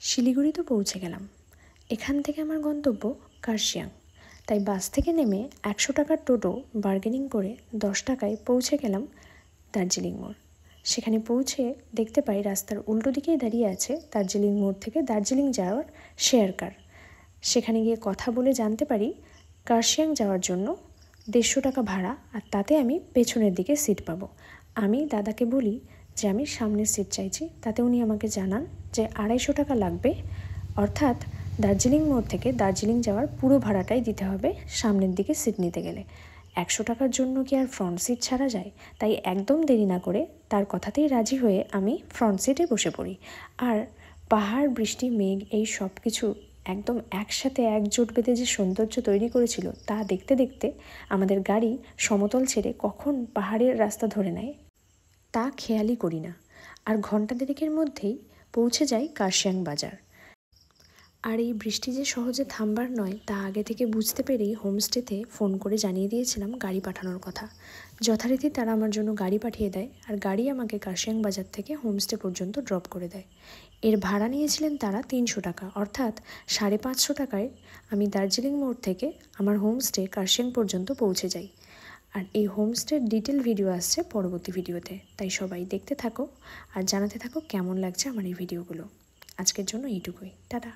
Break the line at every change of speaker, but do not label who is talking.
শিলিগুড়ি তো পৌঁছে গেলাম। এখান থেকে আমার গন্তব্য কার্শিয়াং। তাই বাস থেকে নেমে 100 টাকার টোটো বার্গেনিং করে 10 টাকায় পৌঁছে গেলাম দার্জিলিং মোড়। সেখানে পৌঁছে দেখতে পাই রাস্তার উল্টো দিকেই দাঁড়িয়ে আছে দার্জিলিং মোড় থেকে দার্জিলিং যাওয়ার শেয়ার কার। সেখানে গিয়ে কথা বলে জানতে পারি কার্শিয়াং যাওয়ার জন্য 150 টাকা ভাড়া, আর তাতে আমি পেছনের দিকে সিট পাবো। আমি দাদাকে বলি যে আমি সামনের সিট চাইছি, তাতে উনি আমাকে জানান যে 250 টাকা লাগবে, অর্থাৎ দার্জিলিং মোড় থেকে দার্জিলিং যাওয়ার পুরো ভাড়াটাই দিতে হবে সামনের দিকে সিট নিতে গেলে। 100 টাকার জন্য কি আর ফ্রন্ট সিট ছাড়া যায়? তাই একদম দেরি না করে তার কথাতেই রাজি হয়ে আমি ফ্রন্ট সিটে বসে পড়ি। আর পাহাড়, বৃষ্টি, মেঘ এই সব কিছু একদম একসাথে একজোট বেঁধে যে সৌন্দর্য তৈরি করেছিল তা দেখতে দেখতে আমাদের গাড়ি সমতল ছেড়ে কখন পাহাড়ের রাস্তা ধরে নেয় তা খেয়ালই করি না। আর ঘন্টা দেড়েকের মধ্যেই পৌঁছে যাই কার্শিয়াং বাজার। আর এই বৃষ্টি যে সহজে থামবার নয় তা আগে থেকে বুঝতে পেরেই হোমস্টেতে ফোন করে জানিয়ে দিয়েছিলাম গাড়ি পাঠানোর কথা। যথারীতি তারা আমার জন্য গাড়ি পাঠিয়ে দেয়, আর গাড়ি আমাকে কার্শিয়াং বাজার থেকে হোমস্টে পর্যন্ত ড্রপ করে দেয়। এর ভাড়া নিয়েছিলেন তারা 300 টাকা, অর্থাৎ 550 টাকায় আমি দার্জিলিং মোড় থেকে আমার হোমস্টে কার্শিয়াং পর্যন্ত পৌঁছে যাই। আর এই হোমস্টের ডিটেল ভিডিও আসছে পরবর্তী ভিডিওতে, তাই সবাই দেখতে থাকো আর জানাতে থাকো কেমন লাগছে আমার এই ভিডিওগুলো। আজকের জন্য এইটুকুই, টাটা।